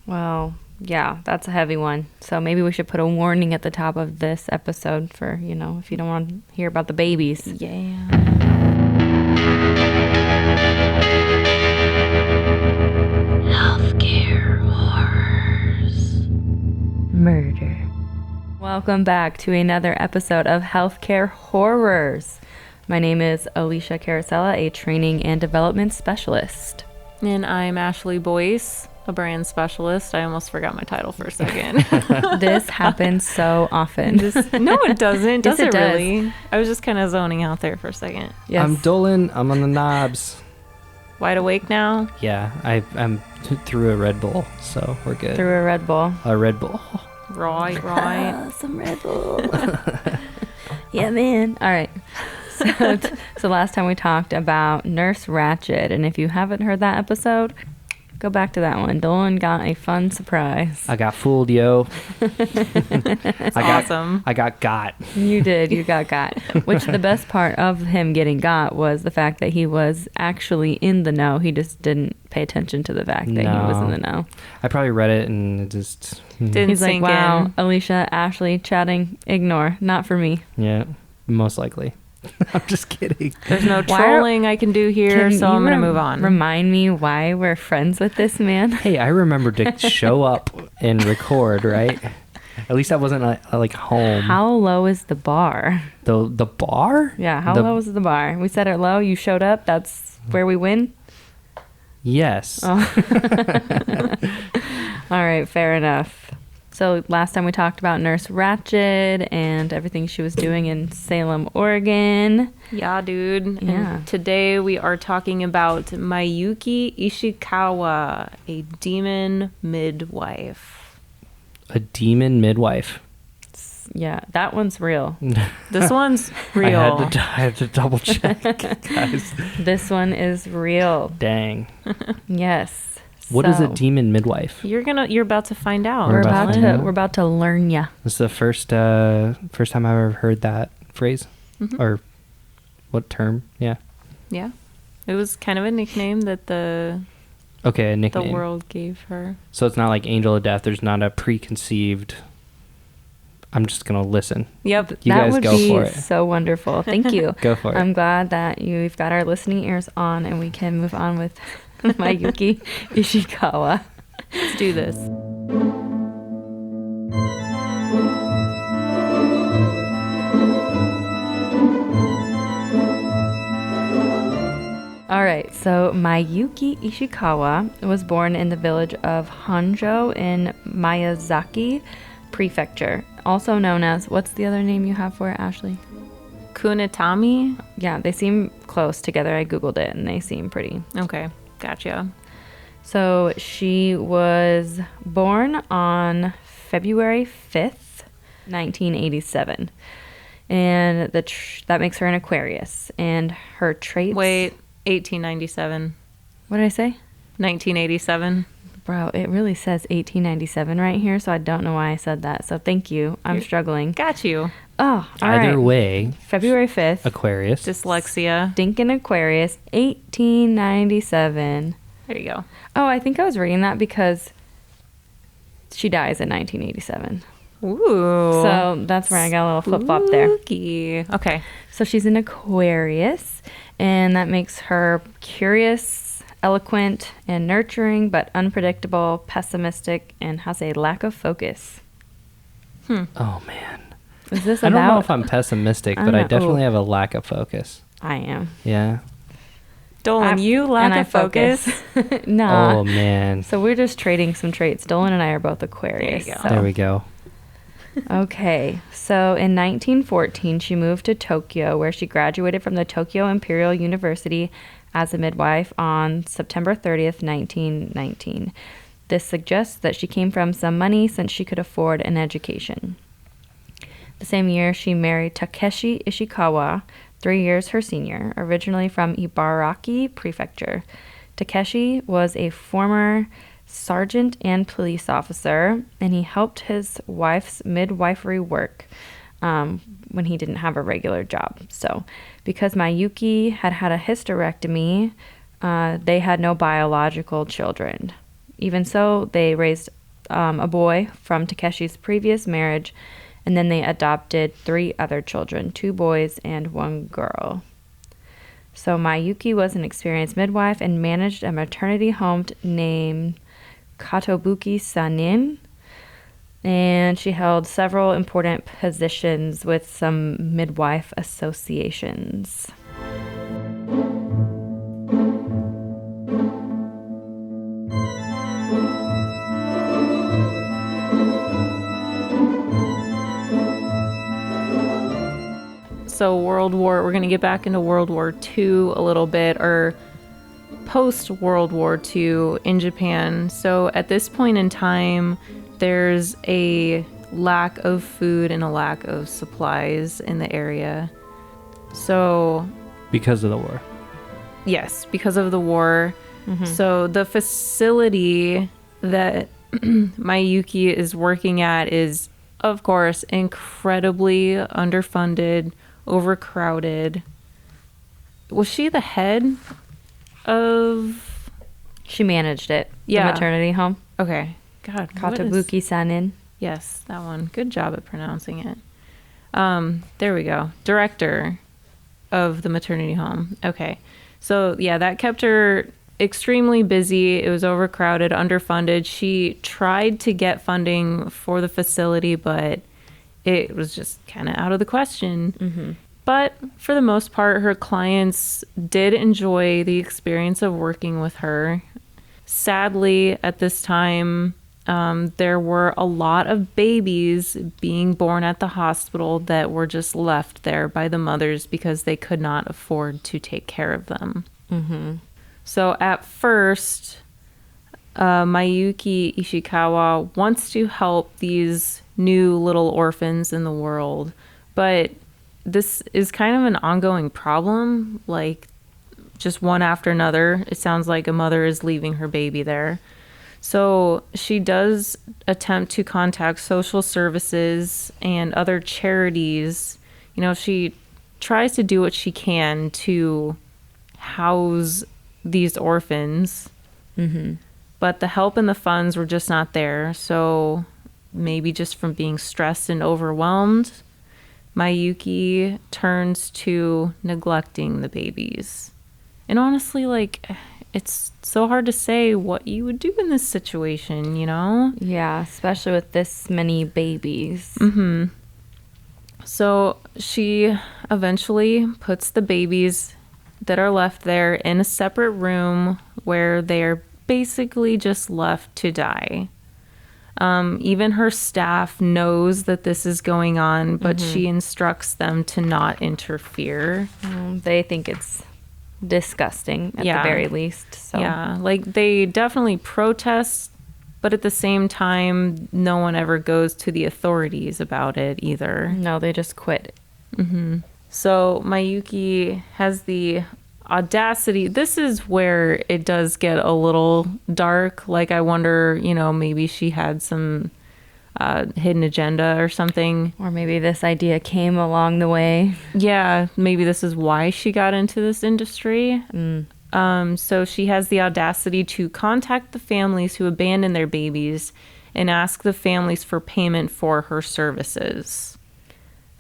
Well, yeah, that's a heavy one. So maybe we should put a warning at the top of this episode for, if you don't want to hear about the babies. Yeah. Healthcare horrors. Murder. Welcome back to another episode of Healthcare Horrors. My name is Alicia Carosella, a training and development specialist. And I'm Ashley Boyce, a brand specialist. I almost forgot my title for a second. This happens so often. No, it doesn't. Does Yes, it it does. really? I was just kind of zoning out there for a second. Yes. I'm Dolan. I'm on the knobs. Wide awake now? Yeah, I'm through a Red Bull, so we're good. Through a Red Bull. A Red Bull. Right. Some Red Bull. Yeah, man. All right. So last time we talked about Nurse Ratched, and if you haven't heard that episode, go back to that one. Dolan got a fun surprise. I got fooled, yo. Awesome. I got. You did. You got. Which the best part of him getting got was the fact that he was actually in the know. He just didn't pay attention to the fact that he was in the know. I probably read it and it just... Didn't He's like, sink wow, in. Alicia, Ashley, chatting, ignore. Not for me. Yeah, most likely. I'm just kidding. There's no trolling I can do here, so I'm going to move on. Remind me why we're friends with this man. Hey, I remember to show up and record, right? At least I wasn't like home. How low is the bar? The bar? Yeah, how low is the bar? We set it low, you showed up, that's where we win? Yes. Oh. All right, fair enough. So last time we talked about Nurse Ratched and everything she was doing in Salem, Oregon. Yeah, dude. Yeah. And today we are talking about Miyuki Ishikawa, a demon midwife. A demon midwife. Yeah, that one's real. This one's real. I had to double check, guys. This one is real. Dang. Yes. What is a demon midwife? You're about to find out. We're We're about to learn ya. This is the first time I've ever heard that phrase. Mhm. Or what term? Yeah. Yeah. It was kind of a nickname that the Okay, a nickname. world gave her. So it's not like Angel of Death. There's not a preconceived... I'm just going to listen. Yep. You that guys would go be for it. so wonderful. Thank you. Go for it. I'm glad that you've got our listening ears on and we can move on with Miyuki Ishikawa. Let's do this. All right, so Miyuki Ishikawa was born in the village of Honjo in Miyazaki Prefecture, also known as, what's the other name you have for it, Ashley? Kunitami? Yeah, they seem close together. I Googled it and they seem pretty. Okay. Gotcha. So she was born on February 5th, 1987. And that makes her an Aquarius. And her traits... Wait, 1897. What did I say? 1987. Bro, it really says 1897 right here, so I don't know why I said that. So thank you. I'm struggling. Got you. Oh, all right. Either way, February 5th. Aquarius. Dyslexia. Stinkin' Aquarius, 1897. There you go. Oh, I think I was reading that because she dies in 1987. Ooh. So that's where I got a little flip-flop there. Spooky. Okay. So she's an Aquarius, and that makes her curious, eloquent, and nurturing, but unpredictable, pessimistic, and has a lack of focus. Oh, man. Is this I about... don't know if I'm pessimistic, but I definitely have a lack of focus. I am. Yeah. Dolan, you lack and of focus. Nah. Oh, man. So we're just trading some traits. Dolan and I are both Aquarius. There you go. so- There we go. Okay, so in 1914, she moved to Tokyo, where she graduated from the Tokyo Imperial University as a midwife on September 30th, 1919. This suggests that she came from some money since she could afford an education. The same year, she married Takeshi Ishikawa, 3 years her senior, originally from Ibaraki Prefecture. Takeshi was a former sergeant and police officer, and he helped his wife's midwifery work when he didn't have a regular job. So because Miyuki had had a hysterectomy, they had no biological children. Even so, they raised a boy from Takeshi's previous marriage, and then they adopted 3 other children, 2 boys and 1 girl. So Miyuki was an experienced midwife and managed a maternity home named Katobuki Sanin, and she held several important positions with some midwife associations. So we're going to get back into World War II a little bit, or post-World War II in Japan. So at this point in time, there's a lack of food and a lack of supplies in the area. So... Because of the war. Yes, because of the war. Mm-hmm. So the facility that Miyuki is working at is, of course, incredibly underfunded, overcrowded. Was she the head of... She managed it. Yeah. The maternity home. Okay. God. Katabuki Sanin. Yes, that one. Good job at pronouncing it. There we go. Director of the maternity home. Okay. So, yeah, that kept her extremely busy. It was overcrowded, underfunded. She tried to get funding for the facility, but it was just kind of out of the question. Mm-hmm. But for the most part, her clients did enjoy the experience of working with her. Sadly, at this time, there were a lot of babies being born at the hospital that were just left there by the mothers because they could not afford to take care of them. Mm-hmm. So at first, Miyuki Ishikawa wants to help these new little orphans in the world, but this is kind of an ongoing problem, like just one after another. It sounds like a mother is leaving her baby there. So she does attempt to contact social services and other charities. You know, she tries to do what she can to house these orphans. Mm-hmm. But the help and the funds were just not there. So maybe just from being stressed and overwhelmed, Miyuki turns to neglecting the babies. And honestly, like, it's so hard to say what you would do in this situation, you know? Yeah, especially with this many babies. Mm-hmm. So she eventually puts the babies that are left there in a separate room where they're basically just left to die. Even her staff knows that this is going on, but she instructs them to not interfere. They think it's disgusting at the very least. So. Yeah, like they definitely protest, but at the same time, no one ever goes to the authorities about it either. No, they just quit. Mm-hmm. So Miyuki has the audacity. This is where it does get a little dark. Like, I wonder, you know, maybe she had some hidden agenda or something. Or maybe this idea came along the way. Yeah, maybe this is why she got into this industry. So she has the audacity to contact the families who abandon their babies and ask the families for payment for her services.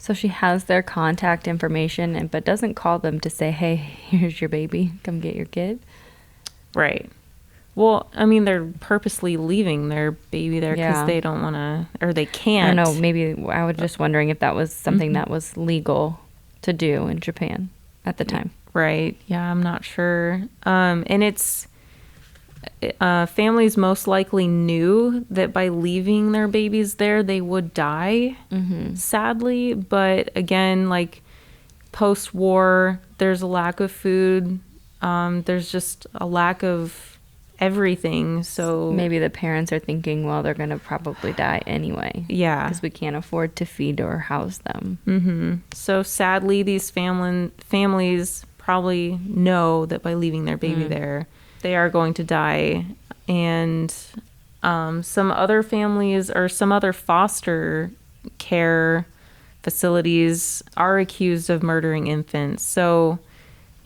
So she has their contact information, but doesn't call them to say, hey, here's your baby. Come get your kid. Right. Well, I mean, they're purposely leaving their baby there because they don't want to, or they can't. I don't know. Maybe I was just wondering if that was something that was legal to do in Japan at the time. Right. Yeah, I'm not sure. And it's... families most likely knew that by leaving their babies there, they would die, sadly. But again, like post-war, there's a lack of food. There's just a lack of everything. So maybe the parents are thinking, well, they're going to probably die anyway. Yeah. Because we can't afford to feed or house them. Mm-hmm. So sadly, these families probably know that by leaving their baby there, they are going to die. And some other families or some other foster care facilities are accused of murdering infants. So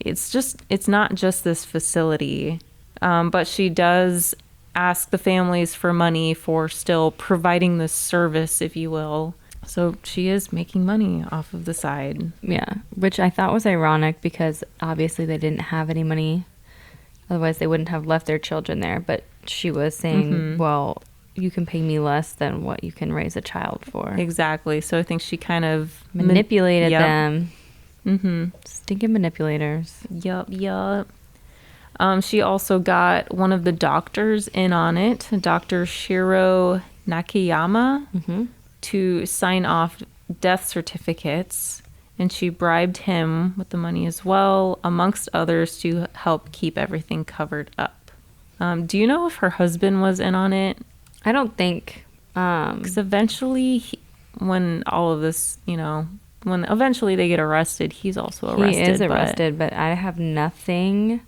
it's not just this facility. But she does ask the families for money for still providing this service, if you will. So she is making money off of the side. Yeah, which I thought was ironic because obviously they didn't have any money. Otherwise, they wouldn't have left their children there. But she was saying, well, you can pay me less than what you can raise a child for. Exactly. So I think she kind of manipulated Yep. them. Mm-hmm. Stinking manipulators. Yup. She also got one of the doctors in on it, Dr. Shiro Nakayama, to sign off death certificates. And she bribed him with the money as well, amongst others, to help keep everything covered up. Do you know if her husband was in on it? I don't think. Because eventually, when all of this, when eventually they get arrested, he's also arrested. He is arrested, but I have nothing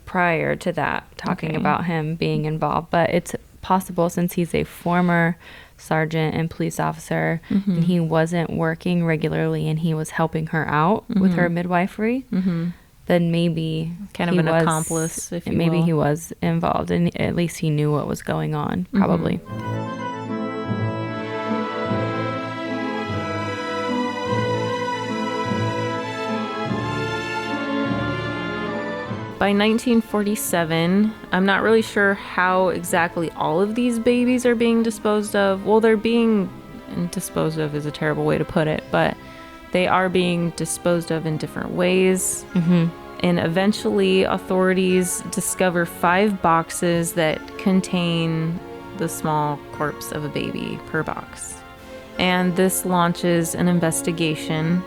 prior to that talking about him being involved. But it's possible since he's a former sergeant and police officer and he wasn't working regularly and he was helping her out with her midwifery, then maybe kind of an accomplice, if you will. Maybe he was involved and at least he knew what was going on, probably. By 1947, I'm not really sure how exactly all of these babies are being disposed of. Well, they're being disposed of is a terrible way to put it, but they are being disposed of in different ways. And eventually, authorities discover 5 boxes that contain the small corpse of a baby per box. And this launches an investigation.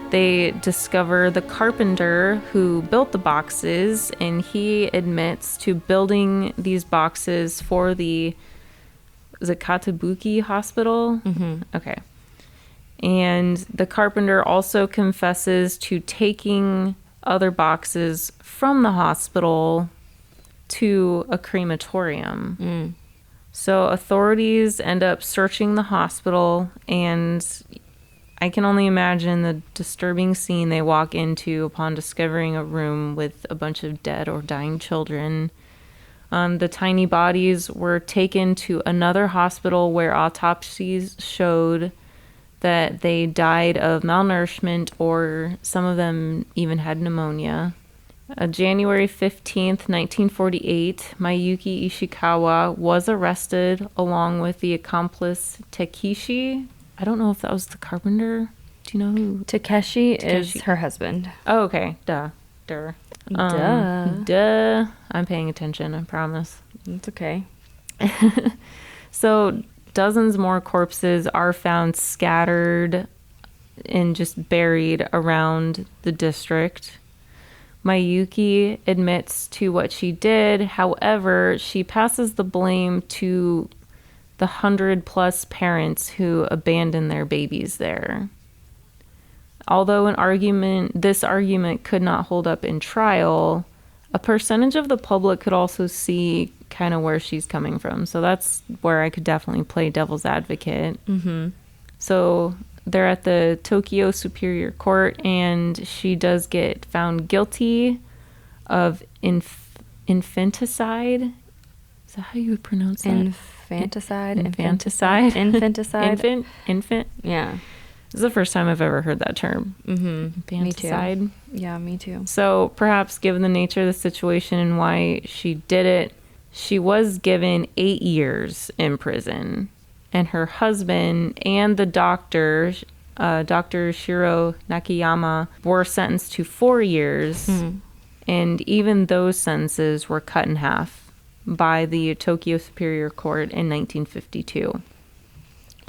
They discover the carpenter who built the boxes, and he admits to building these boxes for the Katabuki Hospital. Okay. And the carpenter also confesses to taking other boxes from the hospital to a crematorium. So authorities end up searching the hospital, and I can only imagine the disturbing scene they walk into upon discovering a room with a bunch of dead or dying children. The tiny bodies were taken to another hospital where autopsies showed that they died of malnourishment, or some of them even had pneumonia. January 15th, 1948, Miyuki Ishikawa was arrested along with the accomplice Takeshi. I don't know if that was the carpenter. Do you know who? Takeshi is her husband. Oh, okay. Duh. I'm paying attention, I promise. It's okay. So dozens more corpses are found scattered and just buried around the district. Miyuki admits to what she did. However, she passes the blame to the 100+ parents who abandoned their babies there. Although this argument could not hold up in trial, a percentage of the public could also see kind of where she's coming from. So that's where I could definitely play devil's advocate. So they're at the Tokyo Superior Court, and she does get found guilty of infanticide. Is that how you would pronounce that? Infanticide. Infant. Yeah. This is the first time I've ever heard that term. Infanticide. Me too. Yeah, me too. So perhaps given the nature of the situation and why she did it, she was given 8 years in prison. And her husband and the doctor, Dr. Shiro Nakayama, were sentenced to 4 years. And even those sentences were cut in half by the Tokyo Superior Court in 1952.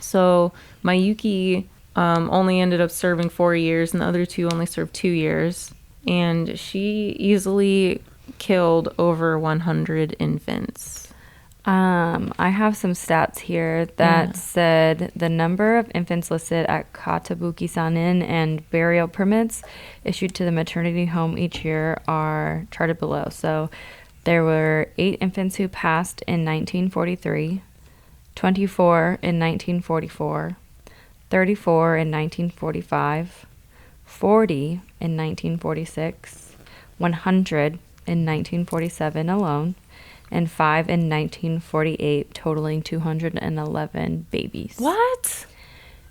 So Miyuki only ended up serving 4 years, and the other 2 only served 2 years. And she easily killed over 100 infants. I have some stats here that said the number of infants listed at Katabuki-sanin and burial permits issued to the maternity home each year are charted below. So there were 8 infants who passed in 1943, 24 in 1944, 34 in 1945, 40 in 1946, 100 in 1947 alone, and 5 in 1948, totaling 211 babies. What?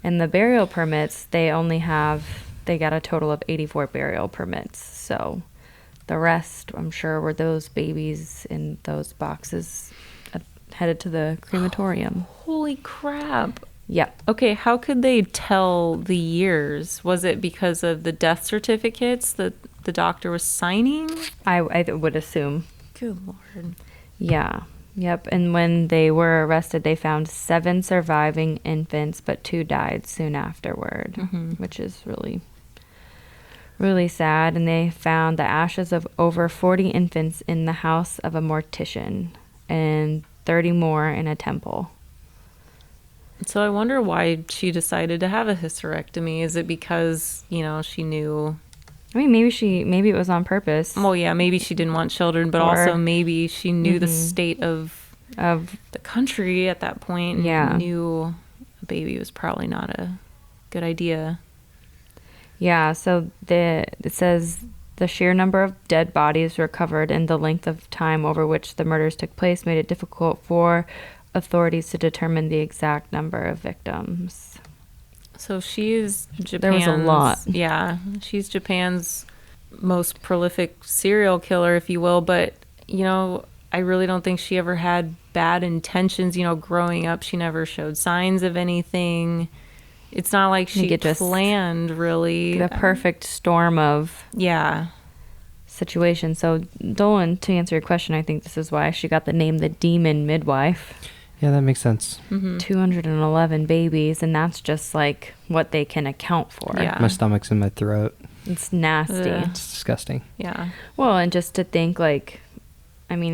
And the burial permits, they got a total of 84 burial permits. So the rest, I'm sure, were those babies in those boxes headed to the crematorium. Holy crap. Yep. Okay, how could they tell the years? Was it because of the death certificates that the doctor was signing? I would assume. Good Lord. Yeah. Yep. And when they were arrested, they found 7 surviving infants, but 2 died soon afterward, which is really, really sad. And they found the ashes of over 40 infants in the house of a mortician and 30 more in a temple. So I wonder why she decided to have a hysterectomy. Is it because, she knew... I mean, maybe it was on purpose. Well, yeah, maybe she didn't want children, but also maybe she knew the state of the country at that point. Yeah. And knew a baby was probably not a good idea. Yeah, so it says the sheer number of dead bodies recovered and the length of time over which the murders took place made it difficult for authorities to determine the exact number of victims. So she's Japan's... There was a lot. Yeah, she's Japan's most prolific serial killer, if you will. But, I really don't think she ever had bad intentions. Growing up, she never showed signs of anything. It's not like she planned, really. The perfect storm of situation. So, Dolan, to answer your question, I think this is why she got the name the Demon Midwife. Yeah, that makes sense. 211 babies, and that's just like what they can account for. Yeah. My stomach's in my throat. It's nasty. Ugh. It's disgusting. Yeah. Well, and just to think,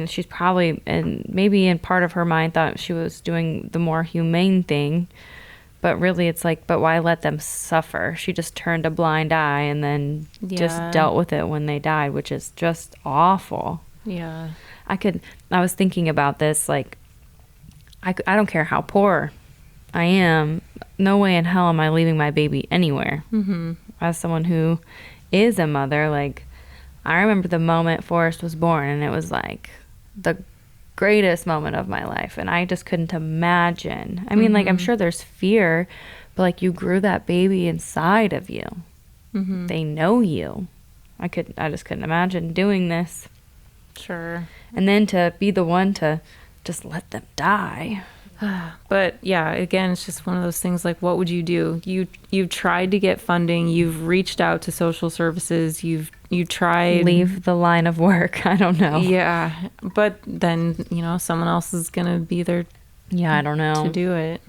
she's probably, and maybe in part of her mind, thought she was doing the more humane thing. But really, it's but why let them suffer? She just turned a blind eye and then just dealt with it when they died, which is just awful. Yeah. I was thinking about this, I don't care how poor I am. No way in hell am I leaving my baby anywhere. As someone who is a mother, I remember the moment Forrest was born, and it was the greatest moment of my life, and I just couldn't imagine. I mean, I'm sure there's fear, but you grew that baby inside of you. They know you. I just couldn't imagine doing this. Sure. And then to be the one to just let them die. But yeah, again, it's just one of those things. What would you do? You've tried to get funding. You've reached out to social services. You've tried leave the line of work. I don't know. Yeah, but then someone else is gonna be there. Yeah, I don't know to do it.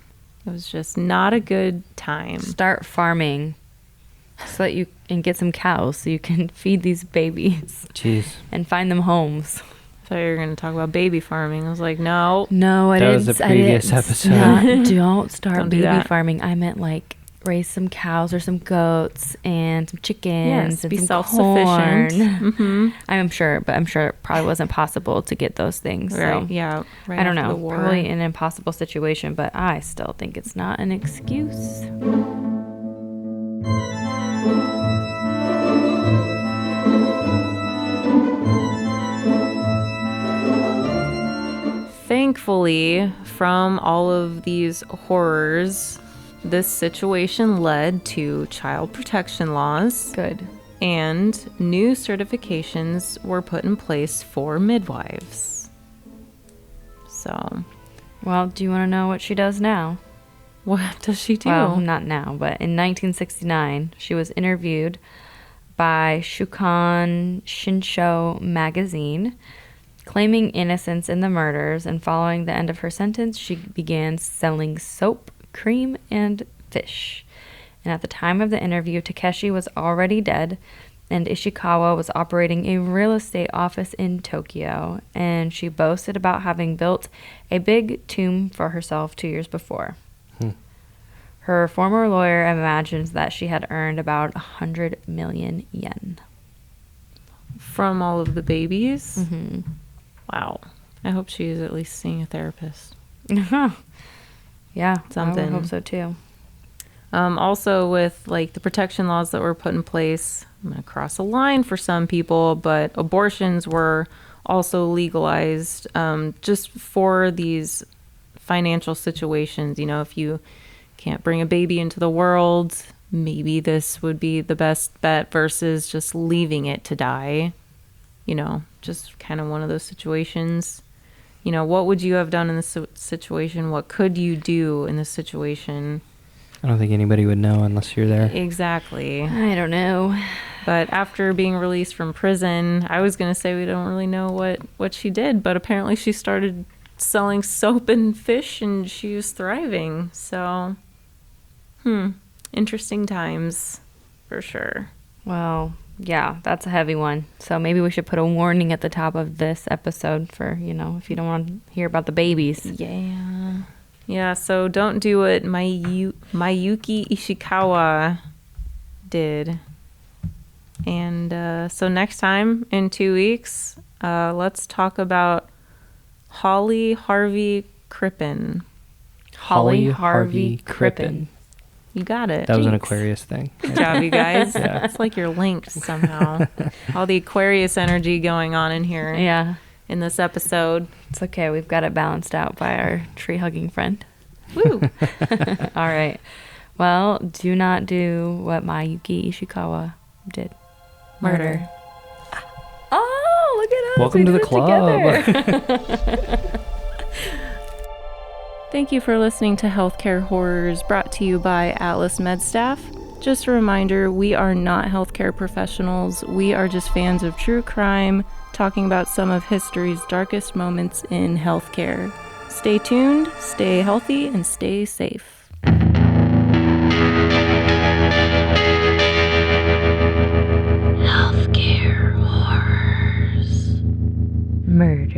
It was just not a good time. Start farming so that you can get some cows so you can feed these babies. Jeez. And find them homes. I thought you were going to talk about baby farming. I was like, no. No, I didn't. That was a previous episode. Don't start Don't baby farming. I meant raise some cows or some goats and some chickens and be some self-sufficient. corn. I'm sure it probably wasn't possible to get those things. Right. So Yeah. Right, I don't know. Probably an impossible situation, but I still think it's not an excuse. Thankfully, from all of these horrors, this situation led to child protection laws. Good. And new certifications were put in place for midwives. So. Well, do you want to know what she does now? What does she do? Well, not now, but in 1969, she was interviewed by Shukan Shinsho magazine, claiming innocence in the murders, and following the end of her sentence, she began selling soap, cream, and fish. And at the time of the interview, Takeshi was already dead, and Ishikawa was operating a real estate office in Tokyo, and she boasted about having built a big tomb for herself 2 years before. Her former lawyer imagines that she had earned about 100 million yen. From all of the babies? Mm-hmm. Wow. I hope she's at least seeing a therapist. Yeah, something. I would hope so too. Also with the protection laws that were put in place, I'm going to cross a line for some people, but abortions were also legalized just for these financial situations. You know, if you can't bring a baby into the world, maybe this would be the best bet versus just leaving it to die. You know, just kind of one of those situations. You know, what would you have done in this situation? What could you do in this situation? I don't think anybody would know unless you're there. Exactly. I don't know. But after being released from prison, I was going to say we don't really know what she did, but apparently she started selling soap and fish and she was thriving. So, interesting times for sure. Well, yeah, that's a heavy one. So maybe we should put a warning at the top of this episode for, you know, if you don't want to hear about the babies. Yeah. Yeah, so don't do what Miyuki Ishikawa did. And so next time in 2 weeks, let's talk about Holly Harvey Crippen. Holly Harvey Crippen. You got it. That was an Thanks. Aquarius thing. Good job, you guys. Yeah. It's like you're linked somehow. All the Aquarius energy going on in here. Yeah. In this episode. It's okay. We've got it balanced out by our tree-hugging friend. Woo! All right. Well, do not do what Miyuki Ishikawa did. Murder. Oh, look at us. Welcome We to the did it club. together. Thank you for listening to Healthcare Horrors, brought to you by Atlas MedStaff. Just a reminder, we are not healthcare professionals. We are just fans of true crime, talking about some of history's darkest moments in healthcare. Stay tuned, stay healthy, and stay safe. Healthcare horrors. Murder.